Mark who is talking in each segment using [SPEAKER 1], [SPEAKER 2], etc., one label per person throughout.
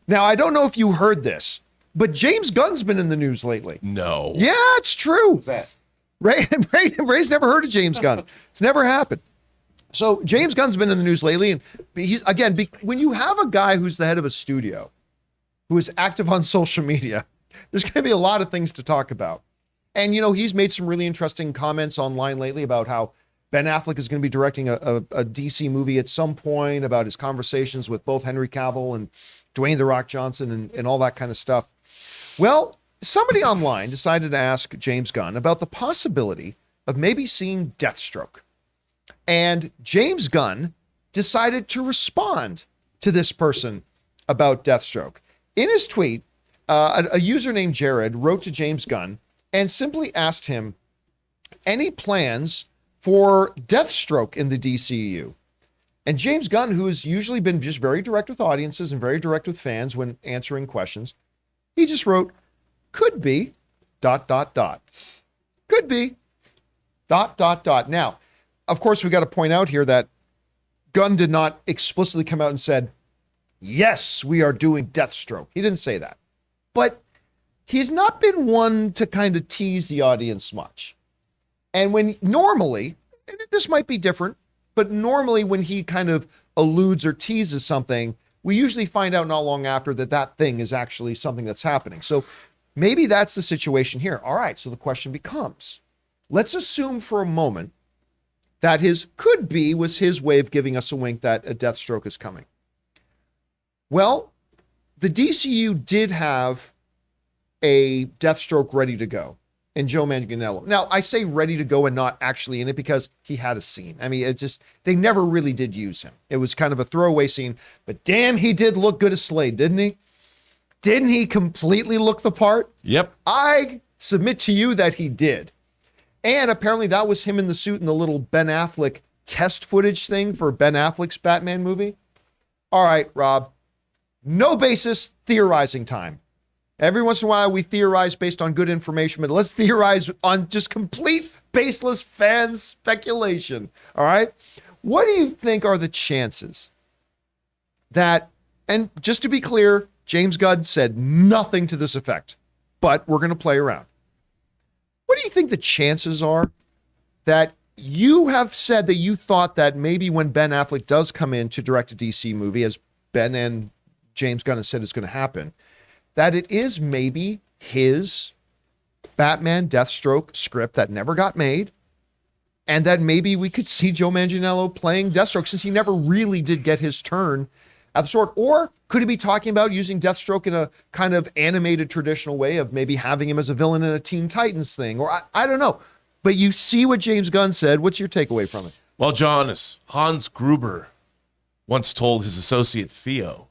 [SPEAKER 1] Now, I don't know if you heard this, but James Gunn's been in the news lately.
[SPEAKER 2] No.
[SPEAKER 1] Yeah, it's true.
[SPEAKER 3] What's that?
[SPEAKER 1] Ray's never heard of James Gunn. It's never happened. So James Gunn's been in the news lately, and he's again, when you have a guy who's the head of a studio, who is active on social media, there's going to be a lot of things to talk about. And, he's made some really interesting comments online lately about how Ben Affleck is going to be directing a DC movie at some point, about his conversations with both Henry Cavill and Dwayne "The Rock" Johnson and all that kind of stuff. Well, somebody online decided to ask James Gunn about the possibility of maybe seeing Deathstroke. And James Gunn decided to respond to this person about Deathstroke. In his tweet, a user named Jared wrote to James Gunn and simply asked him, any plans for Deathstroke in the DCU? And James Gunn, who has usually been just very direct with audiences and very direct with fans when answering questions, he just wrote, could be, ... Could be, ... Now, of course, we got to point out here that Gunn did not explicitly come out and said, yes, we are doing Deathstroke. He didn't say that. But he's not been one to kind of tease the audience much. And when normally, and this might be different, but normally when he kind of alludes or teases something, we usually find out not long after that thing is actually something that's happening. So maybe that's the situation here. All right, so the question becomes, let's assume for a moment that his could be was his way of giving us a wink that a Deathstroke is coming. Well, the DCU did have a Deathstroke ready to go in Joe Manganiello. Now, I say ready to go and not actually in it because he had a scene. I mean, it's just, they never really did use him. It was kind of a throwaway scene, but damn, he did look good as Slade, didn't he? Didn't he completely look the part?
[SPEAKER 2] Yep.
[SPEAKER 1] I submit to you that he did. And apparently that was him in the suit in the little Ben Affleck test footage thing for Ben Affleck's Batman movie. All right, Rob, no basis theorizing time. Every once in a while we theorize based on good information, but let's theorize on just complete baseless fan speculation. All right. What do you think are the chances that, and just to be clear, James Gunn said nothing to this effect, but we're going to play around. What do you think the chances are that you have said that you thought that maybe when Ben Affleck does come in to direct a DC movie, as Ben and James Gunn have said is going to happen, that it is maybe his Batman Deathstroke script that never got made, and that maybe we could see Joe Manganiello playing Deathstroke since he never really did get his turn at the sword? Or could he be talking about using Deathstroke in a kind of animated traditional way of maybe having him as a villain in a Teen Titans thing? Or I don't know. But you see what James Gunn said. What's your takeaway from it?
[SPEAKER 2] Well, John, as Hans Gruber once told his associate Theo,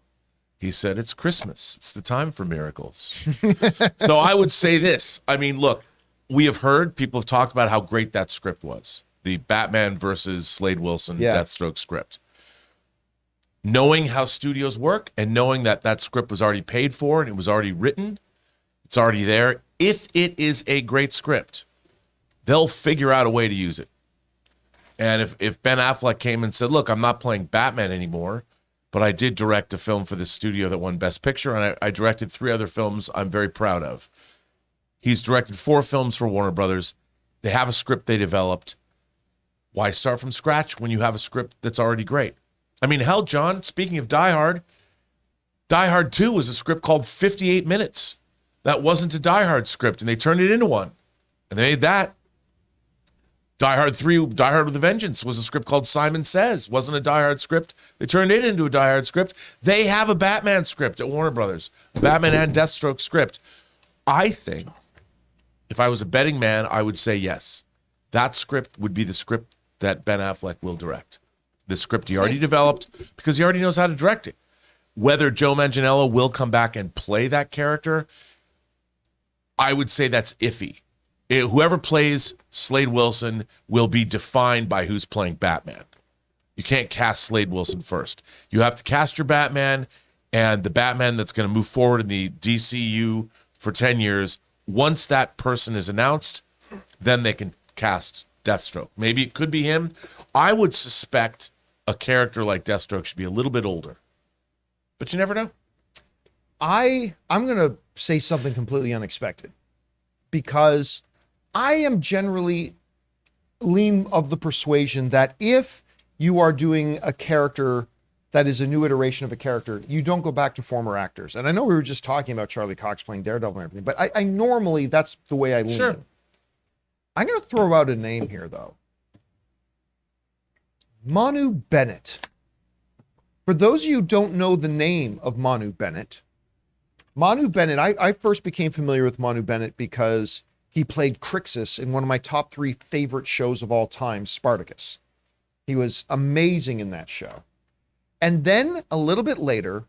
[SPEAKER 2] he said, it's Christmas. It's the time for miracles. So I would say this. I mean, look, we have heard, people have talked about how great that script was. The Batman versus Slade Wilson Deathstroke script. Knowing how studios work and knowing that that script was already paid for and it was already written, it's already there. If it is a great script, they'll figure out a way to use it. And if Ben Affleck came and said, look, I'm not playing Batman anymore, but I did direct a film for the studio that won Best Picture, and I directed 3 other films I'm very proud of. He's directed 4 films for Warner Brothers. They have a script they developed. Why start from scratch when you have a script that's already great? I mean, hell, John, speaking of Die Hard 2 was a script called 58 Minutes. That wasn't a Die Hard script, and they turned it into one. And they made that. Die Hard 3, Die Hard with a Vengeance, was a script called Simon Says. Wasn't a Die Hard script. They turned it into a Die Hard script. They have a Batman script at Warner Brothers. A Batman and Deathstroke script. I think, if I was a betting man, I would say yes. That script would be the script that Ben Affleck will direct. The script he already developed, because he already knows how to direct it. Whether Joe Manganiello will come back and play that character, I would say that's iffy. Whoever plays Slade Wilson will be defined by who's playing Batman. You can't cast Slade Wilson first. You have to cast your Batman, and the Batman that's going to move forward in the DCU for 10 years. Once that person is announced, then they can cast Deathstroke. Maybe it could be him. I would suspect a character like Deathstroke should be a little bit older. But you never know.
[SPEAKER 1] I'm going to say something completely unexpected because I am generally lean of the persuasion that if you are doing a character that is a new iteration of a character, you don't go back to former actors. And I know we were just talking about Charlie Cox playing Daredevil and everything, but I normally, that's the way I lean.
[SPEAKER 2] Sure.
[SPEAKER 1] I'm going to throw out a name here, though. Manu Bennett. For those of you who don't know the name of Manu Bennett, I first became familiar with Manu Bennett because he played Crixus in one of my top 3 favorite shows of all time, Spartacus. He was amazing in that show. And then a little bit later,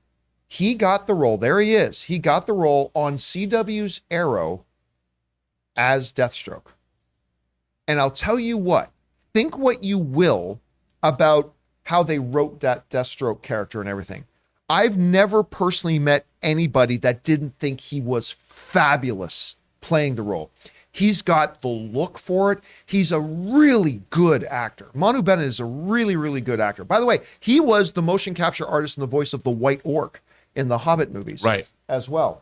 [SPEAKER 1] he got the role. There he is. He got the role on CW's Arrow as Deathstroke. And I'll tell you what, think what you will about how they wrote that Deathstroke character and everything. I've never personally met anybody that didn't think he was fabulous playing the role. He's got the look for it. He's a really good actor. Manu Bennett is a really, really good actor. By the way, he was the motion capture artist and the voice of the White Orc in the Hobbit movies,
[SPEAKER 2] right,
[SPEAKER 1] as well.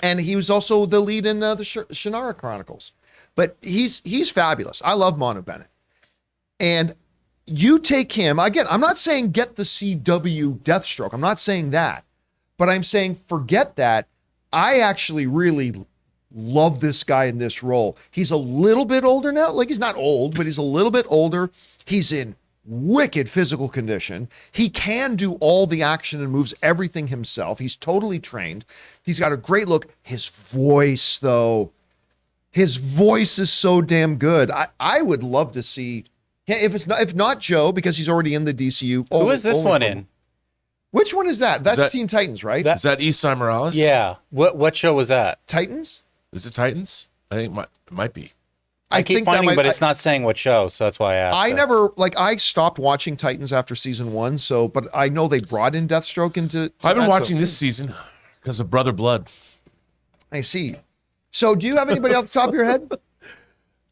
[SPEAKER 1] And he was also the lead in the Shannara Chronicles. But he's fabulous. I love Manu Bennett. And you take him, again, I'm not saying get the CW Deathstroke. I'm not saying that. But I'm saying forget that. I actually really love this guy in this role. He's a little bit older now. Like, he's not old, but he's a little bit older. He's in wicked physical condition. He can do all the action and moves, everything himself. He's totally trained. He's got a great look. His voice, though, his voice is so damn good. I would love to see, if not Joe, because he's already in the DCU.
[SPEAKER 3] Who is this one in?
[SPEAKER 1] Which one is that? That's Teen Titans, right?
[SPEAKER 2] Is that Esai Morales?
[SPEAKER 3] Yeah. What show was that?
[SPEAKER 1] Titans?
[SPEAKER 2] Is it Titans? I think it might be.
[SPEAKER 3] I keep
[SPEAKER 1] think that
[SPEAKER 3] finding,
[SPEAKER 1] might-
[SPEAKER 3] but it's not saying what show, so that's why I asked.
[SPEAKER 1] I stopped watching Titans after season 1, but I know they brought in Deathstroke into.
[SPEAKER 2] I've been
[SPEAKER 1] that,
[SPEAKER 2] watching this season because of Brother Blood.
[SPEAKER 1] I see. So, do you have anybody off the top of your head?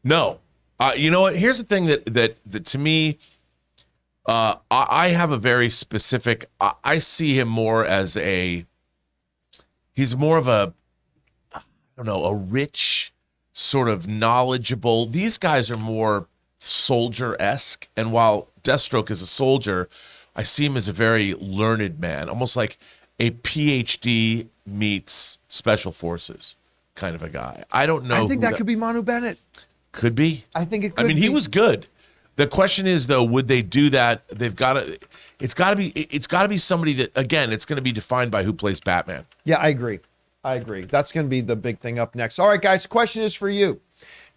[SPEAKER 2] No. You know what? Here's the thing that to me, I have a very specific. I see him more as he's more of a, I don't know, a rich, sort of knowledgeable. These guys are more soldier-esque, and while Deathstroke is a soldier, I see him as a very learned man, almost like a PhD meets special forces kind of a guy. I don't know.
[SPEAKER 1] I think that could be Manu Bennett.
[SPEAKER 2] Could be.
[SPEAKER 1] I think it could.
[SPEAKER 2] I mean,
[SPEAKER 1] be.
[SPEAKER 2] he was good. The question is, though, would they do that? They've got to. It's got to be somebody that, again, it's going to be defined by who plays Batman.
[SPEAKER 1] Yeah, I agree. That's going to be the big thing up next. All right, guys, question is for you.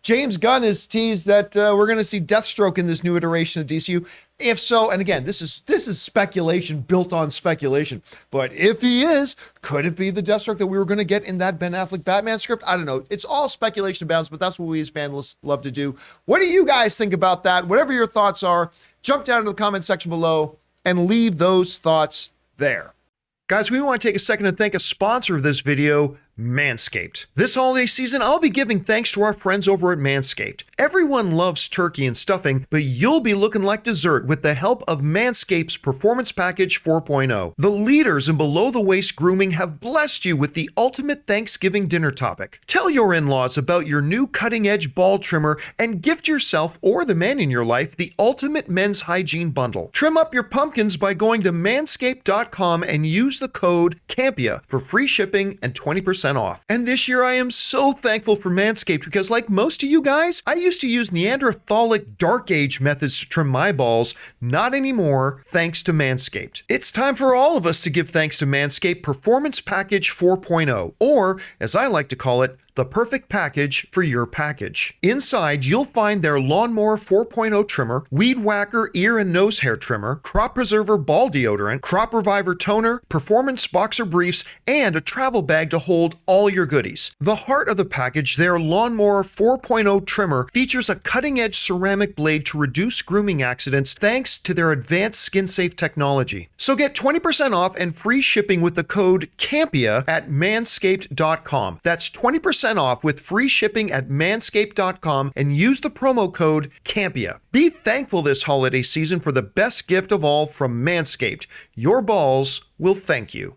[SPEAKER 1] James Gunn has teased that we're going to see Deathstroke in this new iteration of DCU. If so, and again, this is speculation built on speculation, but if he is, could it be the Deathstroke that we were going to get in that Ben Affleck Batman script? I don't know. It's all speculation abounds, but that's what we as fans love to do. What do you guys think about that? Whatever your thoughts are, jump down into the comment section below and leave those thoughts there. Guys, we want to take a second to thank a sponsor of this video, Manscaped. This holiday season, I'll be giving thanks to our friends over at Manscaped. Everyone loves turkey and stuffing, but you'll be looking like dessert with the help of Manscaped's Performance Package 4.0. The leaders in below-the-waist grooming have blessed you with the ultimate Thanksgiving dinner topic. Tell your in-laws about your new cutting-edge ball trimmer and gift yourself or the man in your life the ultimate men's hygiene bundle. Trim up your pumpkins by going to manscaped.com and use the code CAMPEA for free shipping and 20% off. And this year I am so thankful for Manscaped because, like most of you guys, I used to use Neanderthalic Dark Age methods to trim my balls. Not anymore, thanks to Manscaped. It's time for all of us to give thanks to Manscaped Performance Package 4.0, or as I like to call it, the perfect package for your package. Inside, you'll find their Lawnmower 4.0 trimmer, Weed Whacker ear and nose hair trimmer, Crop Preserver ball deodorant, Crop Reviver toner, Performance boxer briefs, and a travel bag to hold all your goodies. The heart of the package, their Lawnmower 4.0 trimmer, features a cutting-edge ceramic blade to reduce grooming accidents thanks to their advanced skin-safe technology. So get 20% off and free shipping with the code CAMPEA at manscaped.com. That's 20% off with free shipping at manscaped.com and use the promo code CAMPEA. Be thankful this holiday season for the best gift of all from Manscaped. Your balls will thank you.